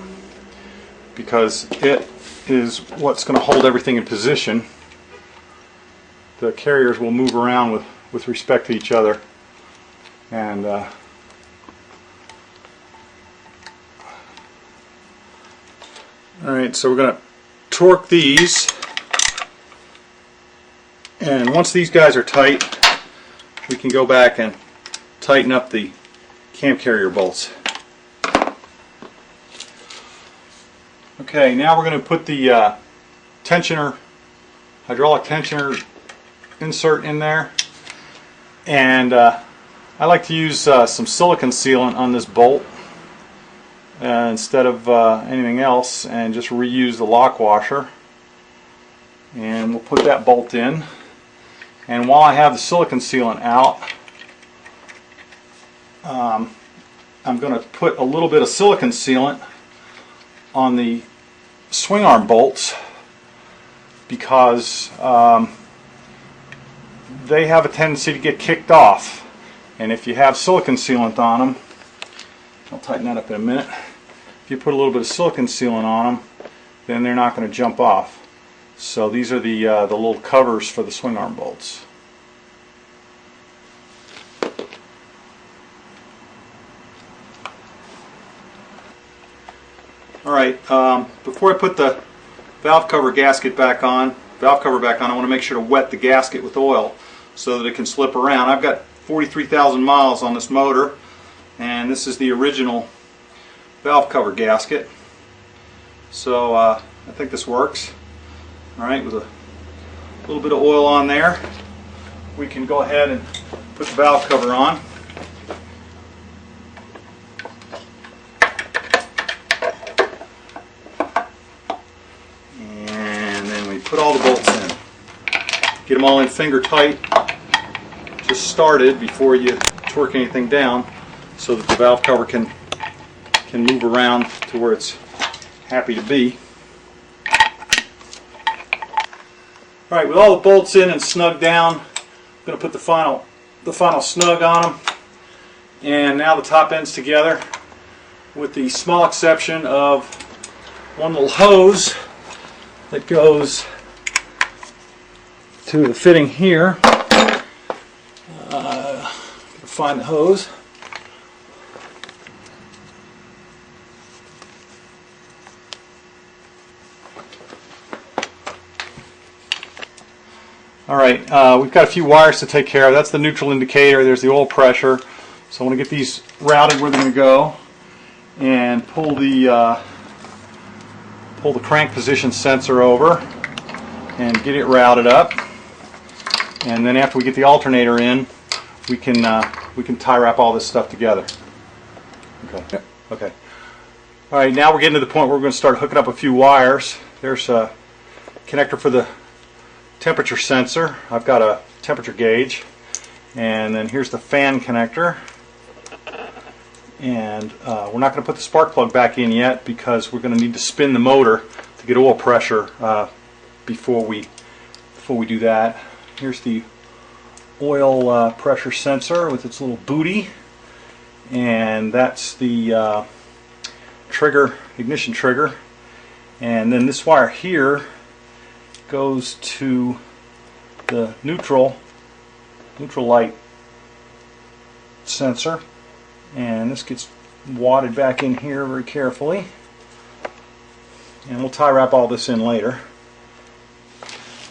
because it is what's going to hold everything in position. The carriers will move around with respect to each other, and alright, so we're going to torque these, and once these guys are tight, we can go back and tighten up the cam carrier bolts. Okay, now we're going to put the tensioner, hydraulic tensioner insert in there, and I like to use some silicone sealant on this bolt instead of anything else, and just reuse the lock washer. And we'll put that bolt in, and while I have the silicone sealant out, I'm going to put a little bit of silicone sealant on the swing arm bolts, because they have a tendency to get kicked off, and if you have silicone sealant on them, I'll tighten that up in a minute, if you put a little bit of silicone sealant on them, then they're not going to jump off. So these are the little covers for the swing arm bolts. Alright, before I put the valve cover back on, I want to make sure to wet the gasket with oil so that it can slip around. I've got 43,000 miles on this motor, and this is the original valve cover gasket. So I think this works. Alright, with a little bit of oil on there, we can go ahead and put the valve cover on. And then we put all the bolts in. Get them all in finger tight, just started before you torque anything down, so that the valve cover can move around to where it's happy to be. Alright, with all the bolts in and snug down, I'm going to put the final snug on them, and now the top end's together, with the small exception of one little hose that goes to the fitting here. Find the hose. Alright, we've got a few wires to take care of. That's the neutral indicator, there's the oil pressure. So I want to get these routed where they're going to go, and pull the crank position sensor over and get it routed up. And then after we get the alternator in, we can tie wrap all this stuff together. Okay. Okay. All right. Now we're getting to the point where we're going to start hooking up a few wires. There's a connector for the temperature sensor. I've got a temperature gauge, and then here's the fan connector. And we're not going to put the spark plug back in yet, because we're going to need to spin the motor to get oil pressure before we do that. Here's the oil pressure sensor with its little booty, and that's the ignition trigger. And then this wire here goes to the neutral light sensor, and this gets wadded back in here very carefully, and we'll tie wrap all this in later.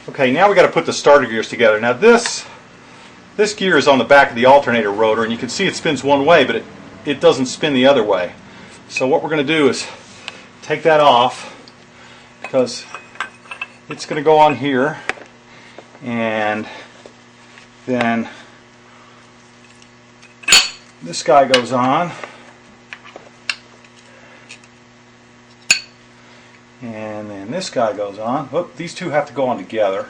Okay, now we got to put the starter gears together. Now this gear is on the back of the alternator rotor, and you can see it spins one way, but it doesn't spin the other way. So what we're going to do is take that off, because it's going to go on here, and then this guy goes on. And then this guy goes on. Whoop, these two have to go on together.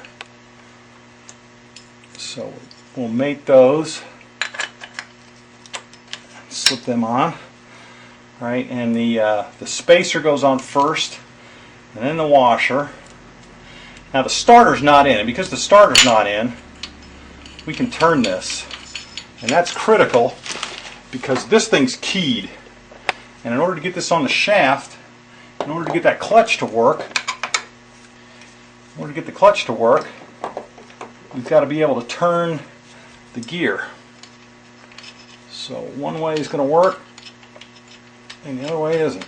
So we'll mate those. Slip them on. All right, and the spacer goes on first, and then the washer. Now the starter's not in, and because the starter's not in, we can turn this. And that's critical because this thing's keyed. And in order to get this on the shaft, in order to get that clutch to work, we've got to be able to turn the gear. So one way is going to work, and the other way isn't.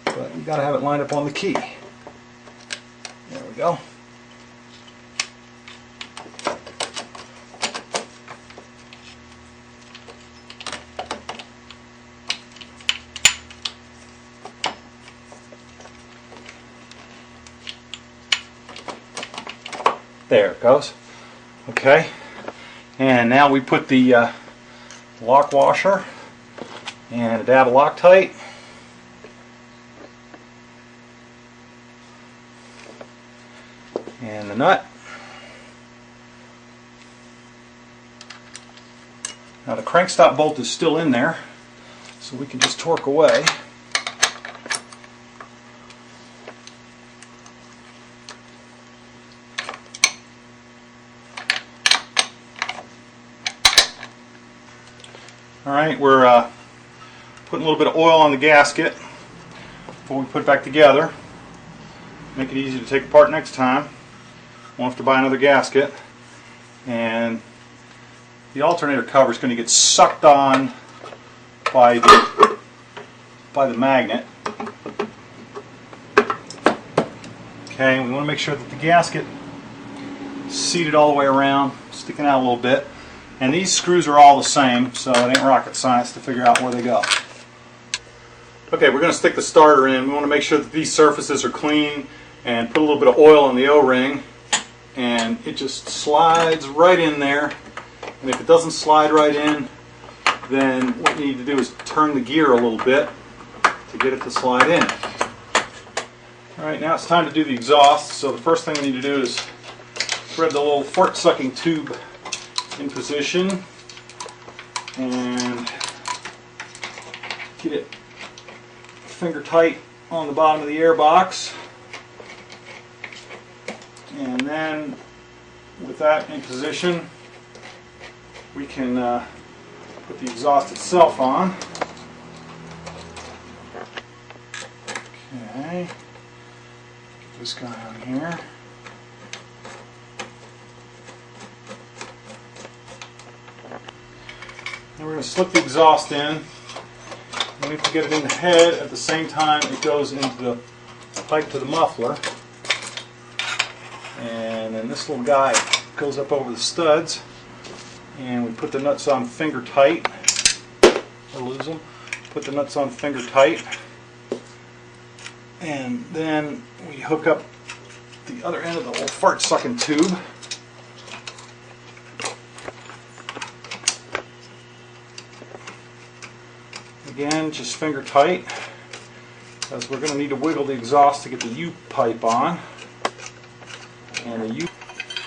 But we've got to have it lined up on the key. There we go. There it goes. Okay, and now we put the lock washer and a dab of Loctite. And the nut. Now the crank stop bolt is still in there, so we can just torque away. Alright, we're putting a little bit of oil on the gasket before we put it back together. Make it easy to take apart next time. Won't have to buy another gasket. And the alternator cover is going to get sucked on by the magnet. Okay, we want to make sure that the gasket is seated all the way around, sticking out a little bit. And these screws are all the same, so it ain't rocket science to figure out where they go. Okay, we're going to stick the starter in. We want to make sure that these surfaces are clean and put a little bit of oil on the O-ring. And it just slides right in there. And if it doesn't slide right in, then what you need to do is turn the gear a little bit to get it to slide in. Alright, now it's time to do the exhaust. So the first thing we need to do is thread the little fart sucking tube in position and get it finger tight on the bottom of the air box, and then with that in position we can put the exhaust itself on. Okay, get this guy on here. And we're going to slip the exhaust in. And we have to get it in the head at the same time it goes into the pipe to the muffler. And then this little guy goes up over the studs. And we put the nuts on finger tight. Or lose them. Put the nuts on finger tight. And then we hook up the other end of the little fart sucking tube. Again, just finger tight, because we're going to need to wiggle the exhaust to get the U-pipe on. And the U.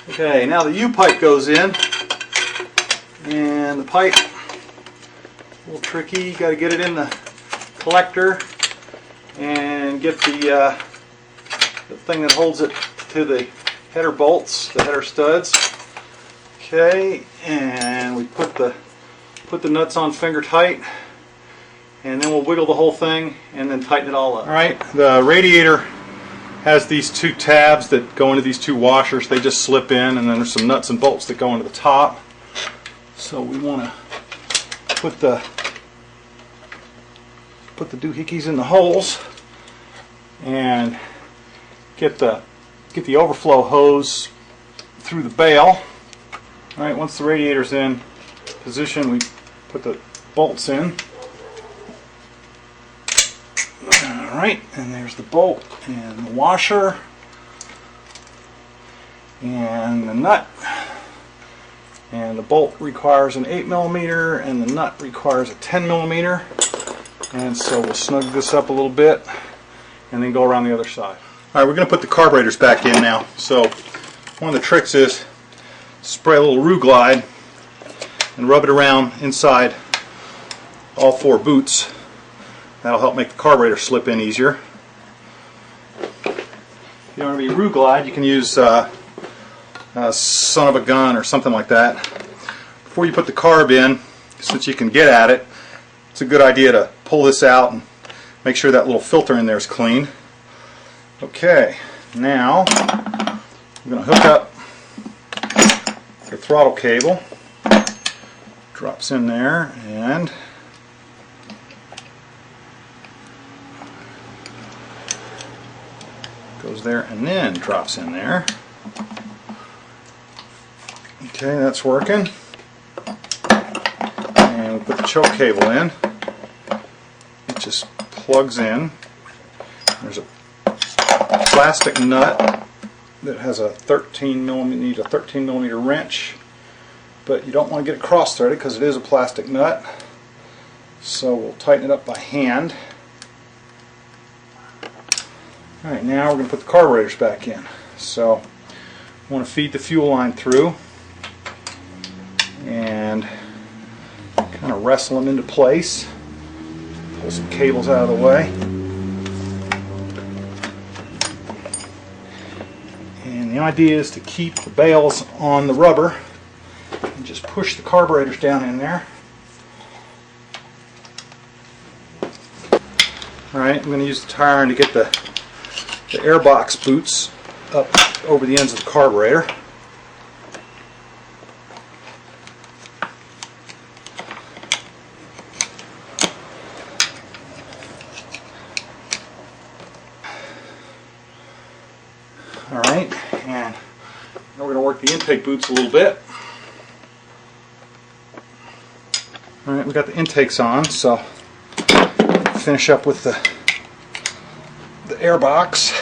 Okay, now the U-pipe goes in, and the pipe, a little tricky. You got to get it in the collector and get the thing that holds it to the header bolts, the header studs. Okay, and we put the nuts on finger tight. And then we'll wiggle the whole thing and then tighten it all up. Alright, the radiator has these two tabs that go into these two washers. They just slip in, and then there's some nuts and bolts that go into the top. So we want to put the doohickeys in the holes and get the overflow hose through the bail. Alright, once the radiator's in position, we put the bolts in. Alright, and there's the bolt and the washer and the nut And the bolt requires an 8mm and the nut requires a 10mm. And so we'll snug this up a little bit and then go around the other side. Alright, we're going to put the carburetors back in now. So one of the tricks is spray a little Ru-Glide and rub it around inside all 4 boots. That'll help make the carburetor slip in easier. If you don't have any Ru-Glide, you can use Son of a Gun or something like that. Before you put the carb in, since you can get at it, it's a good idea to pull this out and make sure that little filter in there is clean. Okay, now I'm going to hook up the throttle cable. Drops in there and goes there and then drops in there. Okay, that's working. And we'll put the choke cable in. It just plugs in. There's a plastic nut that has a 13mm wrench, but you don't want to get it cross-threaded because it is a plastic nut. So we'll tighten it up by hand. Alright, now we're going to put the carburetors back in. So I want to feed the fuel line through and kind of wrestle them into place. Pull some cables out of the way. And the idea is to keep the bales on the rubber and just push the carburetors down in there. Alright, I'm going to use the tire iron to get the airbox boots up over the ends of the carburetor. Alright, and now we're going to work the intake boots a little bit. Alright, we got the intakes on, so finish up with the airbox.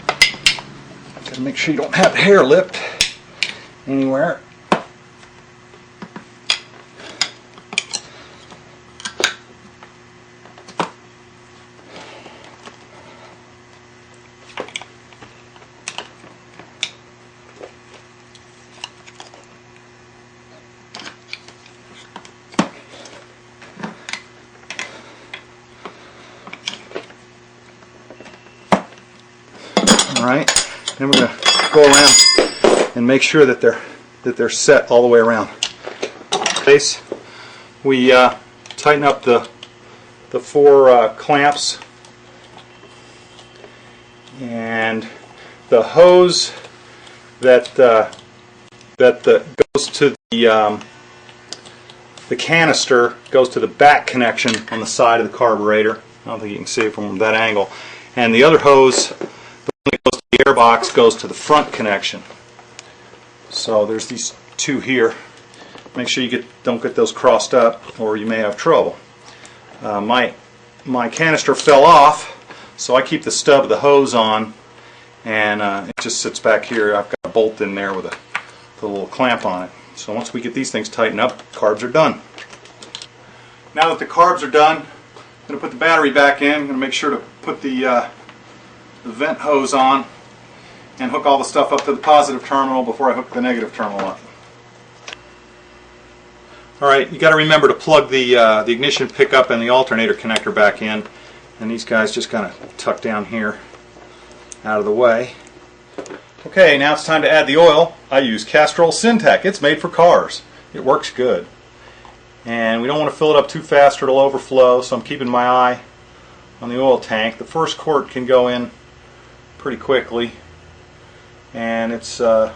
Got to make sure you don't have hair lipped anywhere. Alright, then we're going to go around and make sure that they're set all the way around. Base, we tighten up the 4 clamps, and the hose that goes to the canister goes to the back connection on the side of the carburetor. I don't think you can see it from that angle. And the other hose, that goes to the airbox, goes to the front connection. So there's these 2 here. Make sure you don't get those crossed up, or you may have trouble. My canister fell off, so I keep the stub of the hose on, and it just sits back here. I've got a bolt in there with a little clamp on it. So once we get these things tightened up, carbs are done. Now that the carbs are done, I'm going to put the battery back in. I'm going to make sure to put the vent hose on and hook all the stuff up to the positive terminal before I hook the negative terminal up. Alright, you got to remember to plug the ignition pickup and the alternator connector back in, and these guys just kind of tuck down here out of the way. Okay, now it's time to add the oil. I use Castrol Syntec. It's made for cars. It works good. And we don't want to fill it up too fast or it'll overflow, so I'm keeping my eye on the oil tank. The first quart can go in pretty quickly, and it's and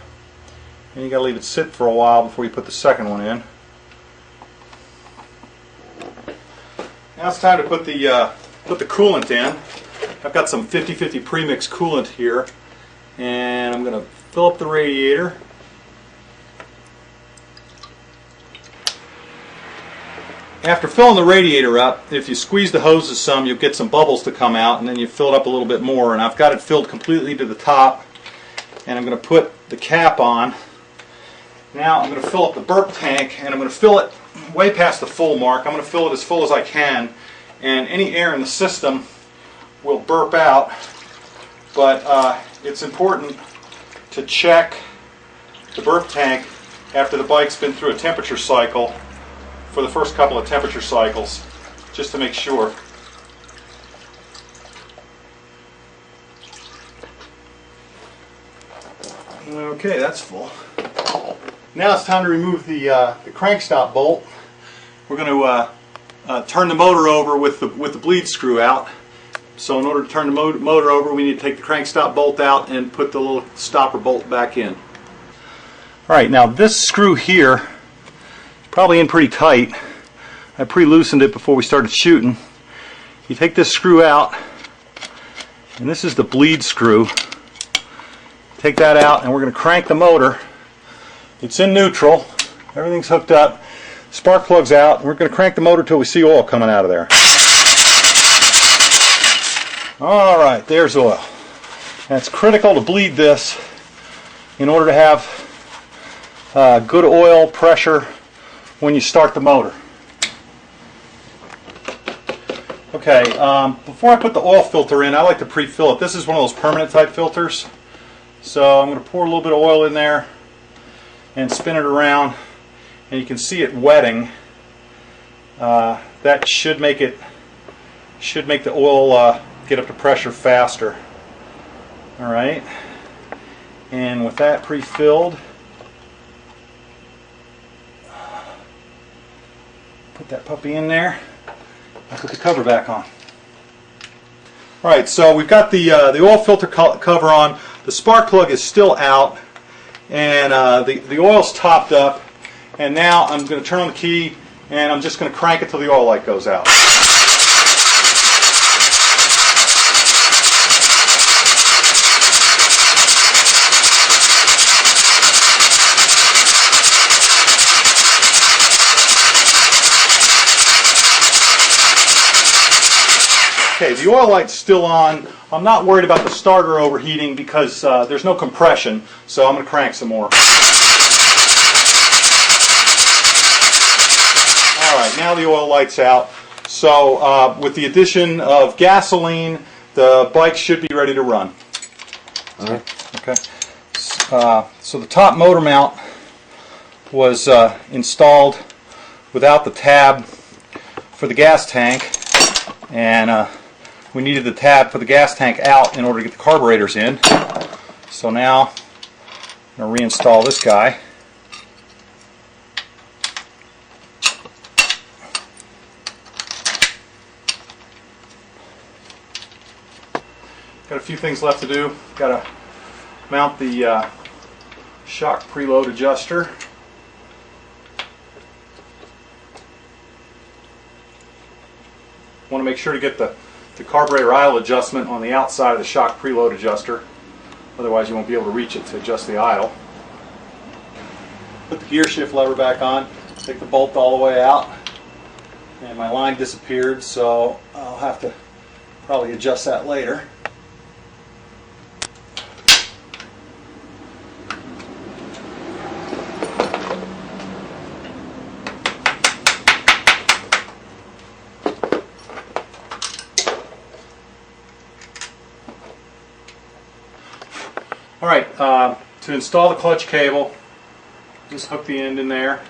you got to leave it sit for a while before you put the second one in. Now it's time to put the coolant in. I've got some 50-50 premix coolant here, and I'm going to fill up the radiator. After filling the radiator up, if you squeeze the hoses some, you'll get some bubbles to come out, and then you fill it up a little bit more. And I've got it filled completely to the top, and I'm going to put the cap on, Now I'm going to fill up the burp tank, and I'm going to fill it way past the full mark. I'm going to fill it as full as I can, and any air in the system will burp out. But it's important to check the burp tank after the bike's been through a temperature cycle for the first couple of temperature cycles, just to make sure. Okay, that's full. Now it's time to remove the crank stop bolt. We're going to turn the motor over with the bleed screw out. So in order to turn the motor over, we need to take the crank stop bolt out and put the little stopper bolt back in. Alright, now this screw here is probably in pretty tight. I pre-loosened it before we started shooting. You take this screw out, and this is the bleed screw. Take that out, and we're going to crank the motor. It's in neutral. Everything's hooked up. Spark plug's out. And we're going to crank the motor till we see oil coming out of there. Alright, there's oil. And it's critical to bleed this in order to have good oil pressure when you start the motor. Okay, before I put the oil filter in, I like to pre-fill it. This is one of those permanent type filters. So I'm going to pour a little bit of oil in there and spin it around, and you can see it wetting. That should make the oil get up to pressure faster. All right, and with that pre-filled, put that puppy in there. I'll put the cover back on. All right, so we've got the oil filter cover on. The spark plug is still out, and the oil's topped up. And now I'm going to turn on the key, and I'm just going to crank it till the oil light goes out. Okay, the oil light's still on. I'm not worried about the starter overheating because there's no compression, so I'm going to crank some more. Alright, now the oil light's out. So with the addition of gasoline, the bike should be ready to run. Okay. So the top motor mount was installed without the tab for the gas tank, and we needed the tab for the gas tank out in order to get the carburetors in. So now I'm going to reinstall this guy. Got a few things left to do. Got to mount the shock preload adjuster. Want to make sure to get the carburetor aisle adjustment on the outside of the shock preload adjuster. Otherwise you won't be able to reach it to adjust the aisle. Put the gear shift lever back on. Take the bolt all the way out. And my line disappeared, so I'll have to probably adjust that later. Alright, to install the clutch cable, just hook the end in there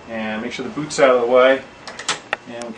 and make sure the boot's out of the way, and we can